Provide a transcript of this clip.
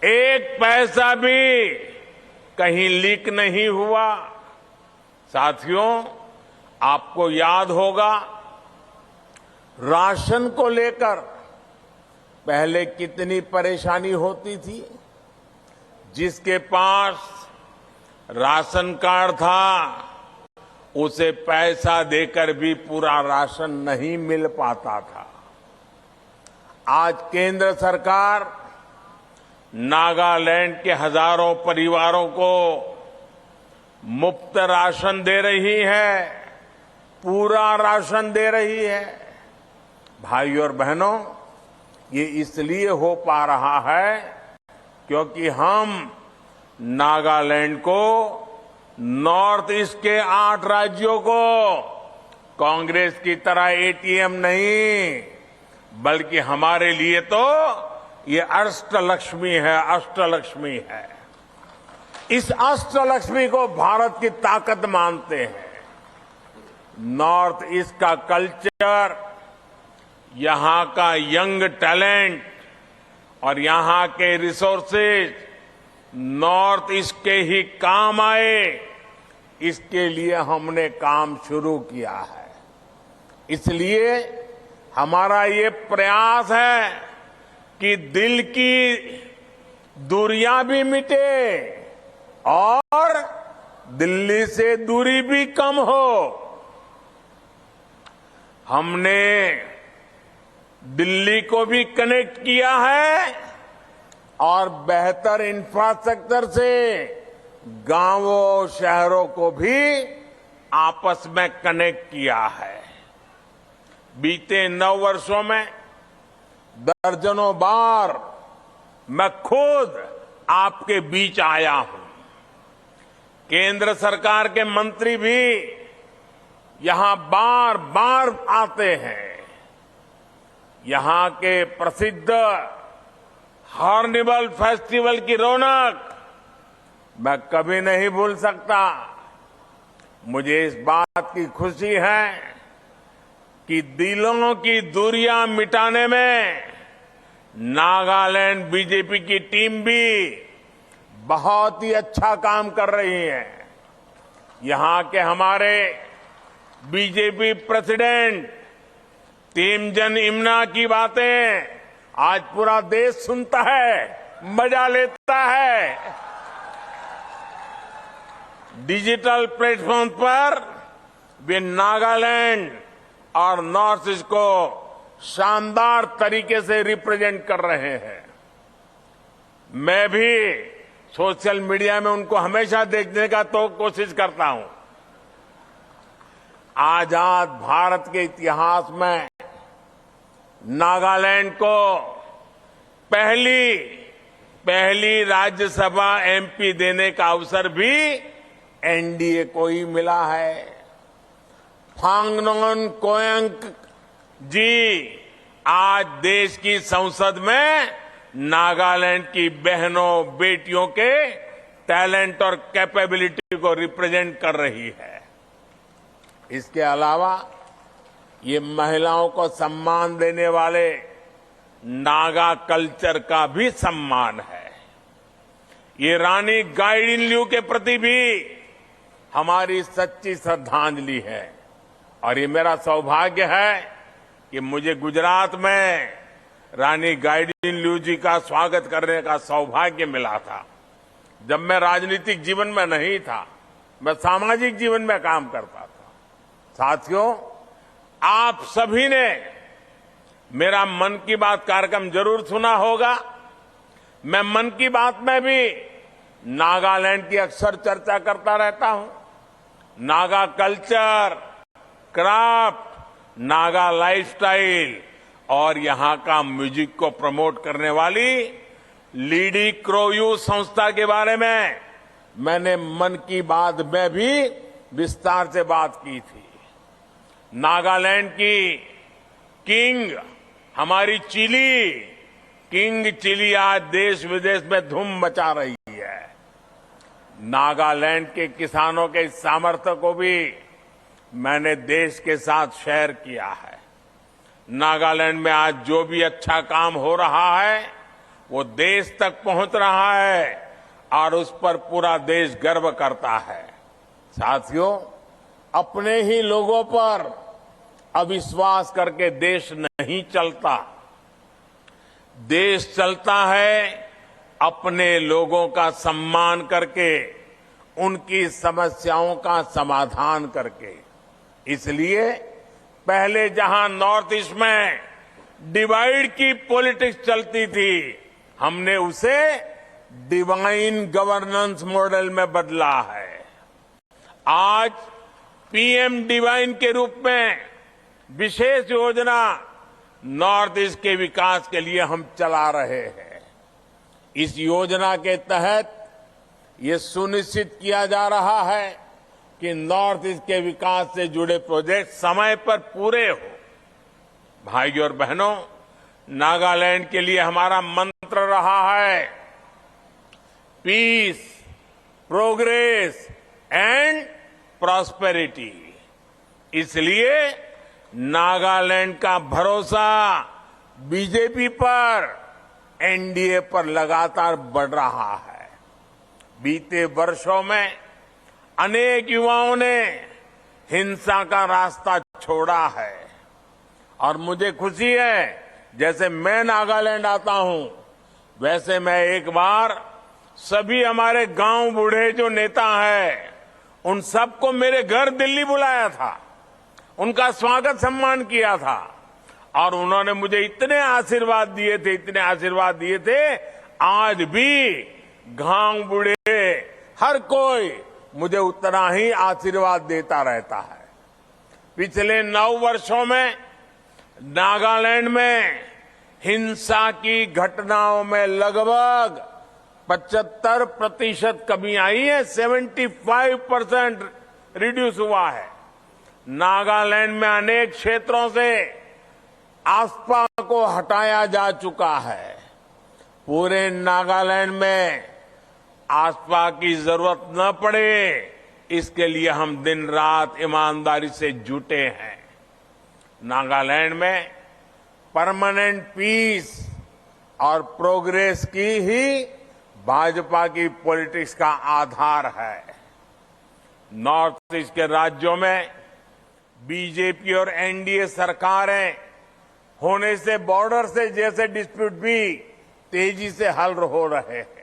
एक पैसा भी कहीं लीक नहीं हुआ। साथियों, आपको याद होगा राशन को लेकर पहले कितनी परेशानी होती थी। जिसके पास राशन कार्ड था उसे पैसा देकर भी पूरा राशन नहीं मिल पाता था। आज केंद्र सरकार नागालैंड के हजारों परिवारों को मुफ्त राशन दे रही है, पूरा राशन दे रही है। भाइयों और बहनों, ये इसलिए हो पा रहा है क्योंकि हम नागालैंड को, नॉर्थ ईस्ट के 8 राज्यों को कांग्रेस की तरह एटीएम नहीं, बल्कि हमारे लिए तो ये अष्टलक्ष्मी है, अष्टलक्ष्मी है। इस अष्टलक्ष्मी को भारत की ताकत मानते हैं। नॉर्थ ईस्ट का कल्चर, यहां का यंग टैलेंट और यहां के रिसोर्सेज नॉर्थ ईस्ट के ही काम आए, इसके लिए हमने काम शुरू किया है। इसलिए हमारा ये प्रयास है कि दिल की दूरियां भी मिटे और दिल्ली से दूरी भी कम हो। हमने दिल्ली को भी कनेक्ट किया है और बेहतर इंफ्रास्ट्रक्चर से गांवों, शहरों को भी आपस में कनेक्ट किया है। बीते 9 वर्षों में दर्जनों बार मैं खुद आपके बीच आया हूं। केंद्र सरकार के मंत्री भी यहां बार बार आते हैं। यहां के प्रसिद्ध हॉर्निबल फेस्टिवल की रौनक मैं कभी नहीं भूल सकता। मुझे इस बात की खुशी है कि दिलों की दूरियां मिटाने में नागालैंड बीजेपी की टीम भी बहुत ही अच्छा काम कर रही है। यहां के हमारे बीजेपी प्रेसिडेंट टीमजन इमना की बातें आज पूरा देश सुनता है, मजा लेता है। डिजिटल प्लेटफॉर्म पर वे नागालैंड और नॉर्थ ईस्ट को शानदार तरीके से रिप्रेजेंट कर रहे हैं। मैं भी सोशल मीडिया में उनको हमेशा देखने का तो कोशिश करता हूं। आजाद भारत के इतिहास में नागालैंड को पहली राज्यसभा एमपी देने का अवसर भी एनडीए को ही मिला है। फांगनोन कोयंक जी आज देश की संसद में नागालैंड की बहनों, बेटियों के टैलेंट और कैपेबिलिटी को रिप्रेजेंट कर रही है। इसके अलावा ये महिलाओं को सम्मान देने वाले नागा कल्चर का भी सम्मान है। ये रानी गाइडिनल्यू के प्रति भी हमारी सच्ची श्रद्धांजलि है। और ये मेरा सौभाग्य है कि मुझे गुजरात में रानी गाइडिनल्यू जी का स्वागत करने का सौभाग्य मिला था। जब मैं राजनीतिक जीवन में नहीं था, मैं सामाजिक जीवन में काम करता था। साथियों, आप सभी ने मेरा मन की बात कार्यक्रम जरूर सुना होगा। मैं मन की बात में भी नागालैंड की अक्सर चर्चा करता रहता हूं। Naga culture, craft, Naga lifestyle और यहां का म्यूजिक को प्रमोट करने वाली लीडी क्रोयू संस्था के बारे में मैंने मन की बात में भी विस्तार से बात की थी। नागालैंड की किंग, हमारी किंग चिली आज देश विदेश में धूम मचा रही है। नागालैंड के किसानों के इस सामर्थ्य को भी मैंने देश के साथ शेयर किया है। नागालैंड में आज जो भी अच्छा काम हो रहा है वो देश तक पहुंच रहा है और उस पर पूरा देश गर्व करता है। साथियों, अपने ही लोगों पर अविश्वास करके देश नहीं चलता। देश चलता है अपने लोगों का सम्मान करके, उनकी समस्याओं का समाधान करके। इसलिए पहले जहां नॉर्थ ईस्ट में डिवाइड की पॉलिटिक्स चलती थी, हमने उसे डिवाइन गवर्नेंस मॉडल में बदला है। आज पीएम डिवाइन के रूप में विशेष योजना नॉर्थ ईस्ट के विकास के लिए हम चला रहे हैं। इस योजना के तहत ये सुनिश्चित किया जा रहा है कि नॉर्थ ईस्ट के विकास से जुड़े प्रोजेक्ट समय पर पूरे हो। भाइयों और बहनों, नागालैंड के लिए हमारा मंत्र रहा है पीस, प्रोग्रेस एंड प्रॉस्पेरिटी। इसलिए नागालैंड का भरोसा बीजेपी पर, एनडीए पर लगातार बढ़ रहा है। बीते वर्षों में अनेक युवाओं ने हिंसा का रास्ता छोड़ा है और मुझे खुशी है, जैसे मैं नागालैंड आता हूं, वैसे मैं एक बार सभी हमारे गांव बूढ़े जो नेता हैं, उन सबको मेरे घर दिल्ली बुलाया था, उनका स्वागत सम्मान किया था और उन्होंने मुझे इतने आशीर्वाद दिए थे। आज भी गांव बूढ़े हर कोई मुझे उतना ही आशीर्वाद देता रहता है। पिछले 9 वर्षों में नागालैंड में हिंसा की घटनाओं में लगभग 75% कमी आई है, 75% रिड्यूस हुआ है। नागालैंड में अनेक क्षेत्रों से आसपा को हटाया जा चुका है। पूरे नागालैंड में आसपा की जरूरत न पड़े, इसके लिए हम दिन रात ईमानदारी से जुटे हैं। नागालैंड में परमानेंट पीस और प्रोग्रेस की ही भाजपा की पॉलिटिक्स का आधार है। नॉर्थ ईस्ट के राज्यों में बीजेपी और एनडीए सरकारें होने से बॉर्डर से जैसे डिस्प्यूट भी तेजी से हल हो रहे हैं।